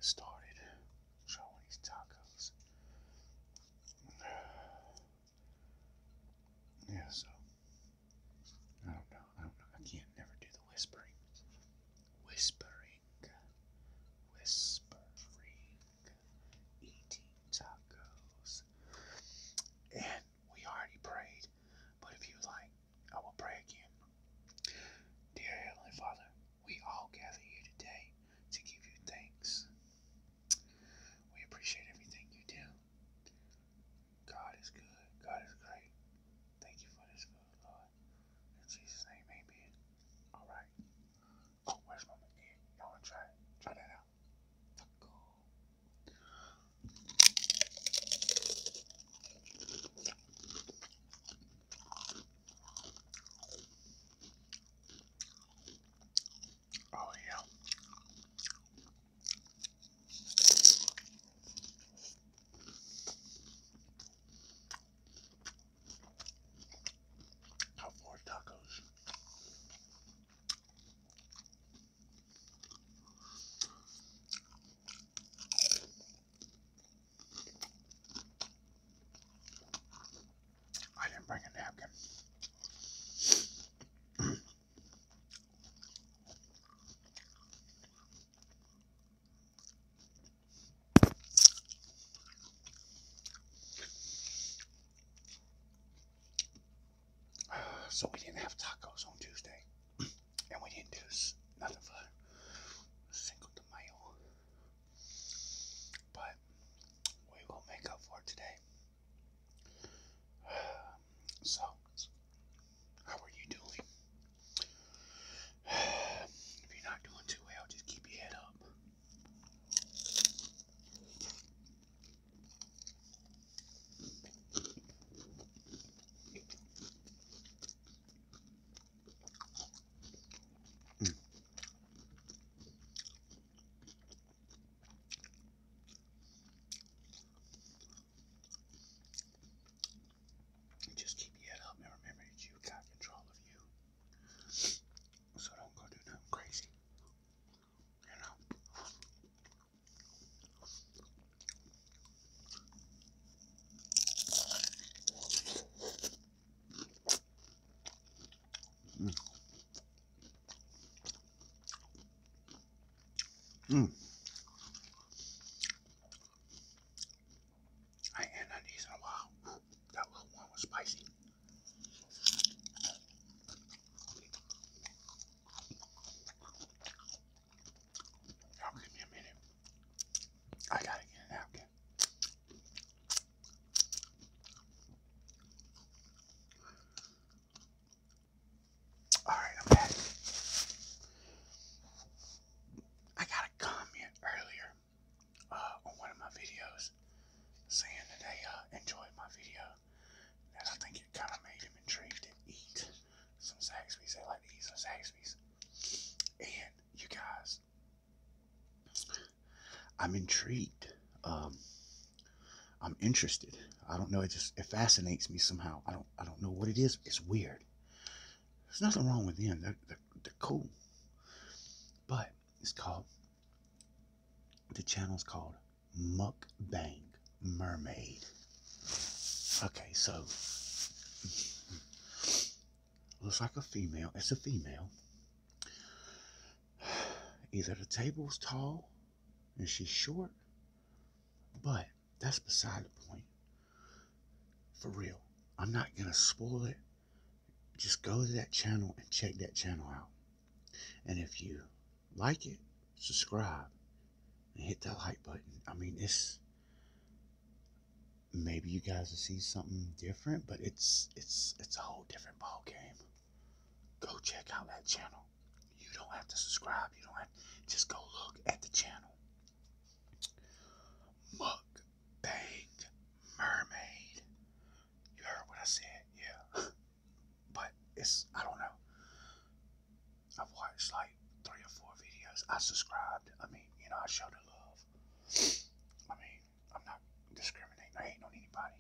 started showing these tacos. Yeah, so I don't know. I can't never do the whispering. Eating tacos. And we already prayed, but if you like, I will pray again. Dear Heavenly Father, we all gather here today to give you thanks. We appreciate everything you do. God is good. God is great. Thank you for this food, Lord. In Jesus' name, amen. All right. Oh, where's my egg? Y'all want to try it? Try that out. Taco. Oh, yeah. Got 4 tacos. I didn't bring a napkin. So we didn't have tacos on Tuesday, and we didn't do nothing for Cinco de Mayo, but we will make up for it today. So, how are you doing? If you're not doing too well, just keep your head up. Just keep your head up and remember that you got control of you. So don't go do nothing crazy. You know? I ain't had these in a while. That little one was spicy. Y'all give me a minute. I gotta get a napkin. Alright, I'm back. I got a comment earlier on one of my videos saying that they enjoyed my video. And I think it kind of made them intrigued to eat some Zaxby's. They like to eat some Zaxby's. And you guys, I'm intrigued. I'm interested. I don't know. It fascinates me somehow. I don't know what it is. It's weird. There's nothing wrong with them. They're cool. But the channel's called Mukbang Mermaid. Okay, so looks like a female. It's a female. Either the table's tall and she's short, but that's beside the point. For real. I'm not gonna spoil it. Just go to that channel and check that channel out. And if you like it, subscribe and hit that like button. I mean, maybe you guys will see something different, but it's a whole different ball game. Go check out that channel. You don't have to subscribe. You don't have to, just go look at the channel. Mukbang Mermaid. You heard what I said, yeah. But I don't know. I've watched like 3 or 4 videos. I subscribed. I mean, I showed the love. I mean, I'm not discriminating. I ain't on anybody.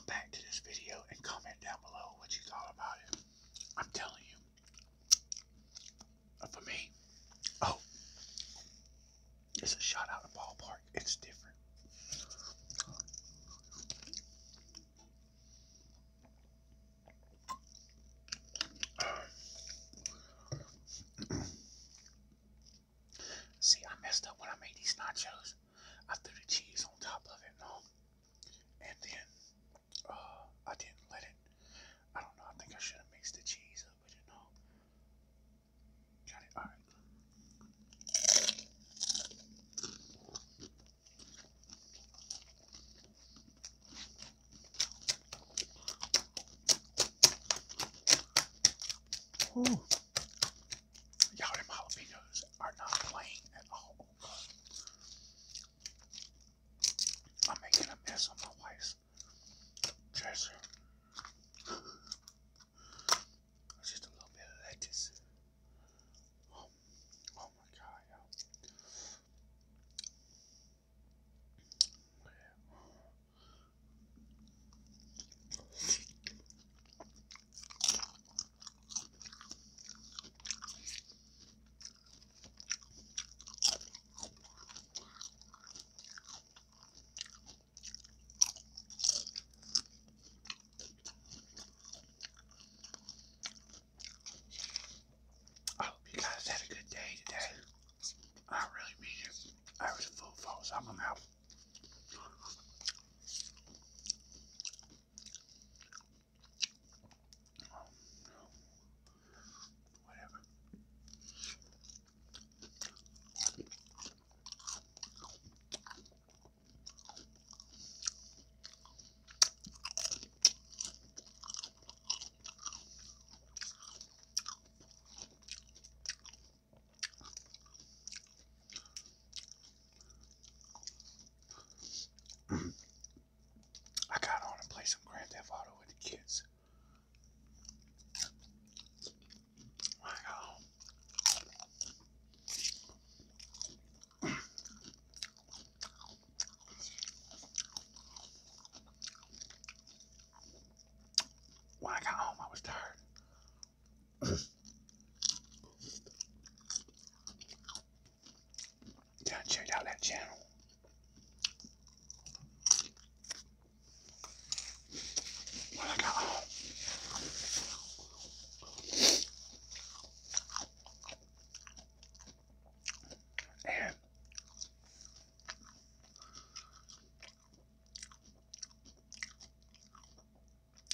come back to this video and comment down below what you thought about it. I'm telling you, for me, oh, it's a shot out of the ballpark. It's different. See, I messed up when I made these nachos. I threw the cheese on top of it, and then I didn't let it. I don't know. I think I should have mixed the cheese up with it. No, got it. All right. Ooh. Y'all, them jalapenos are not plain at all. I'm making a mess on my wife's dresser. Just a little bit of lettuce. Oh my God, y'all. I hope you guys had a good day today. I really mean it. I was full falls out my mouth. Whatever. I got on and played some Grand Theft Auto with the kids. When I got home, I was tired. Then I checked out that channel. When I got home, and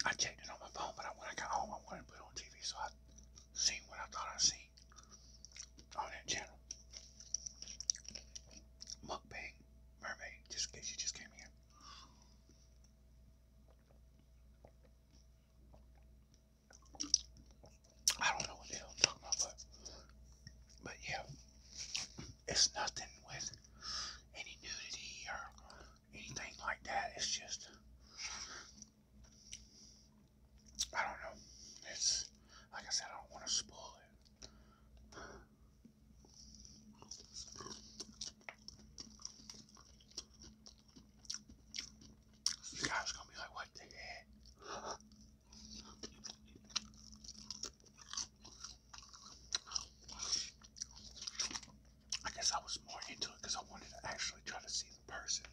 I checked it on my phone, but when I got home, I wanted to put it on TV, so I seen what I thought I seen on that channel. Mukbang Mermaid, just in case you just came here. I don't know what the hell I'm talking about, but yeah, it's nothing with any nudity or anything like that. It's just, I don't know. It's, like I said, I don't want to spoil it. You guys gonna be like, what the heck? I guess I was more into it because I wanted to actually try to see the person.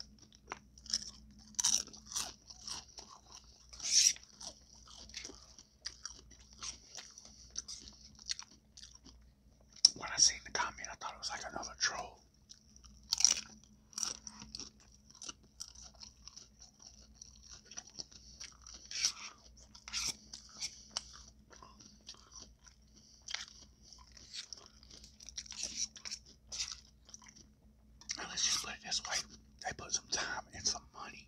When I seen the comment, I thought it was like another troll. And let's just put it this way. They put some time and some money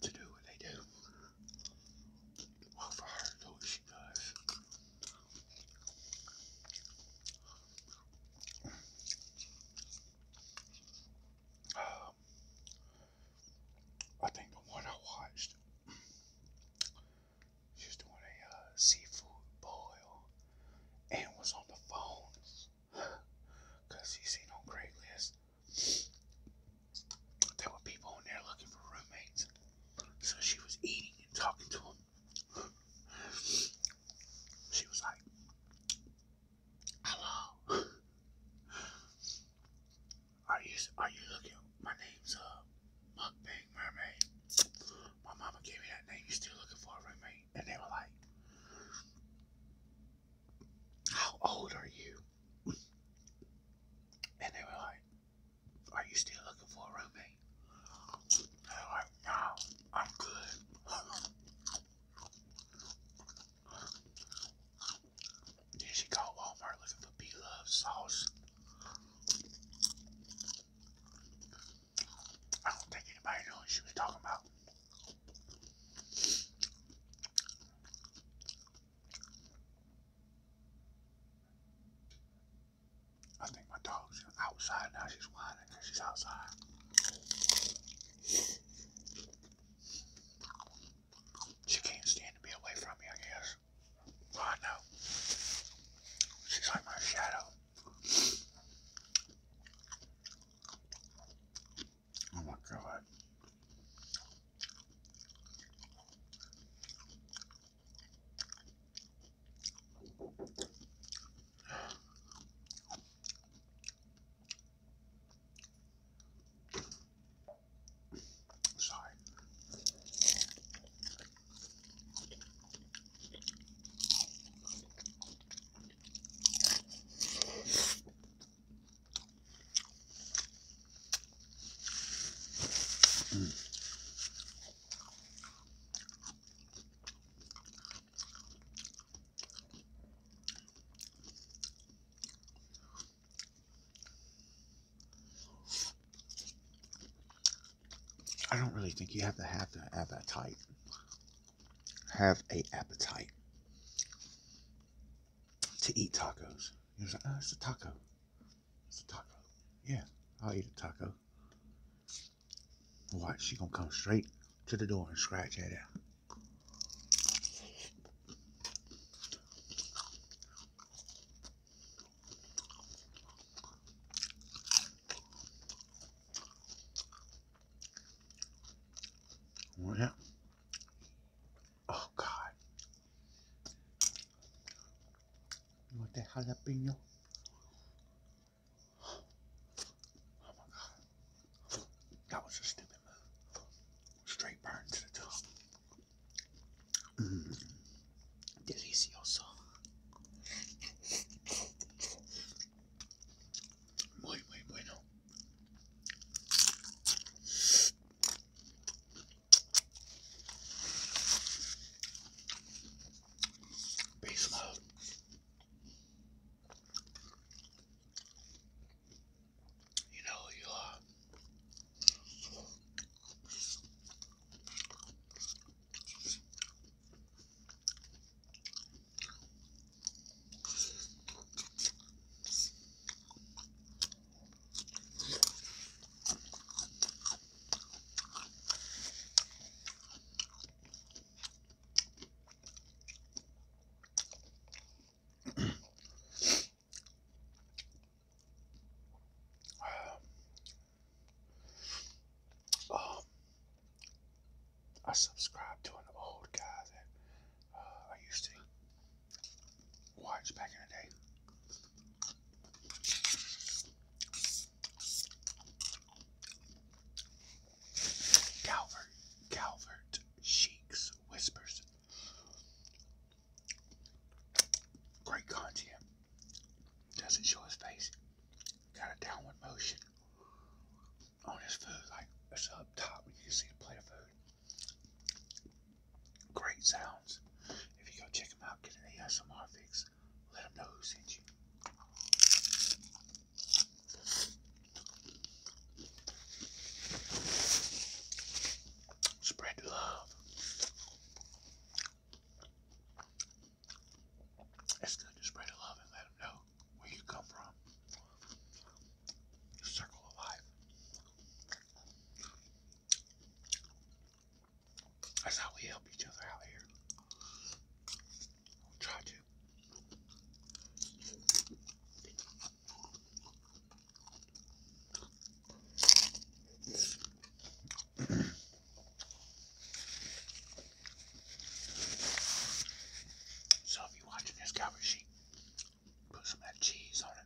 to do what they do. Well, for her to do what she does. talking about. I think my dog's outside now. She's whining because she's outside. She can't stand to be away from me, I guess. Oh, I know. She's like my shadow. Oh my God. Sorry. I don't really think you have to have the appetite. Have a appetite to eat tacos. You're like, oh, it's a taco. It's a taco. Yeah, I'll eat a taco. Watch, she gonna come straight to the door and scratch at it. Yeah. Oh God. You want that jalapeno? Oh my God. That was a stupid move. Straight burn to the top. Delicioso. Muy, muy bueno. Base load. You know who you are. I subscribed to an old guy that I used to watch back in the day. Calvert Sheiks Whispers. Great content. Doesn't show his face. Got a downward motion on his food, like it's up top. You can see the plate of food. Great sounds. If you go check him out, get an A.S.M.R fix. Let him know who sent you. Spread the love. It's good to spread the love and let them know where you come from. Circle of life. That's how we help each other out here. We'll try to. So if you're watching this Calvert sheet, put some of that cheese on it.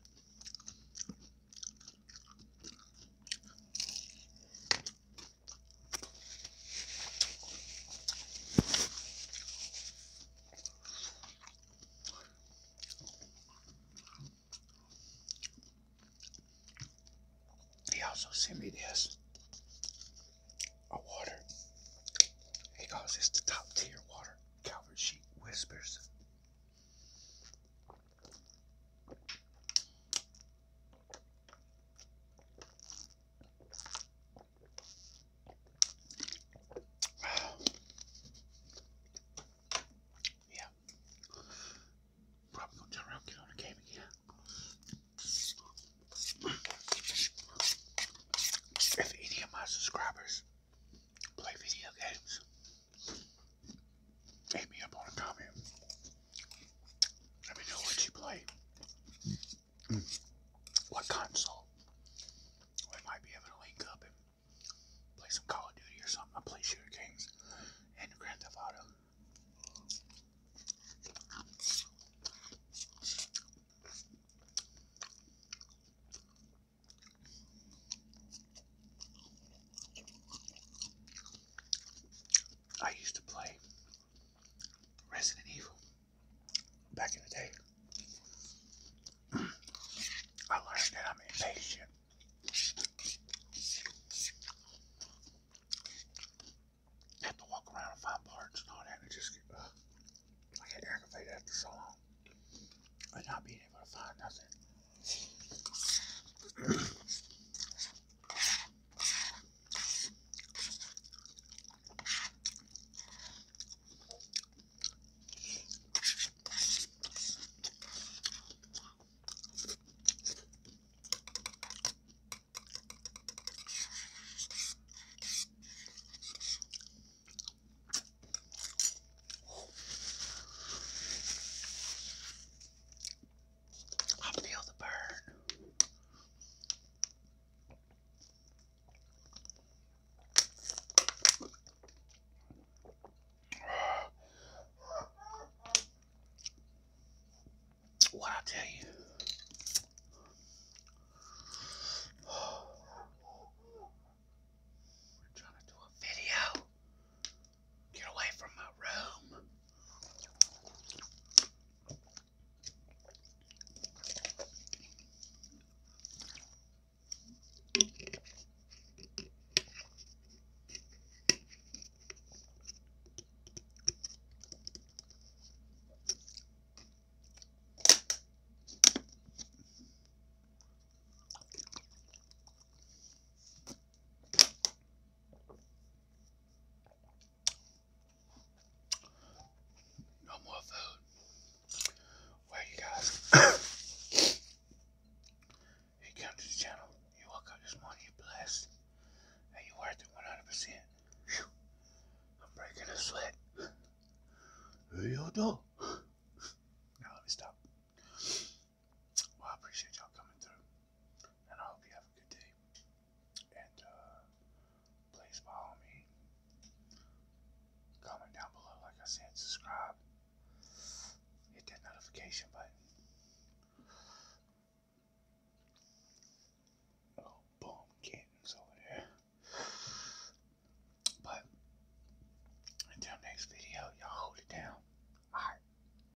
He also sent me this, a water. He calls this the top tier water. Calvert Sheet Whispers. used to play Resident Evil back in the day. I learned that I'm impatient. I have to walk around and find parts and all that, and it just I get aggravated after so long. And not being able to find nothing. I feel the burn. What I tell you. We're trying to do a video. Get away from my room. No more food. Well, you guys, if you come to the channel, you woke up this morning, you're blessed, and you're worth it 100%. Whew. I'm breaking a sweat. Here you go. Now let me stop. Well, I appreciate y'all coming through, and I hope you have a good day. And please follow me. Comment down below, like I said, subscribe. Hit that notification button.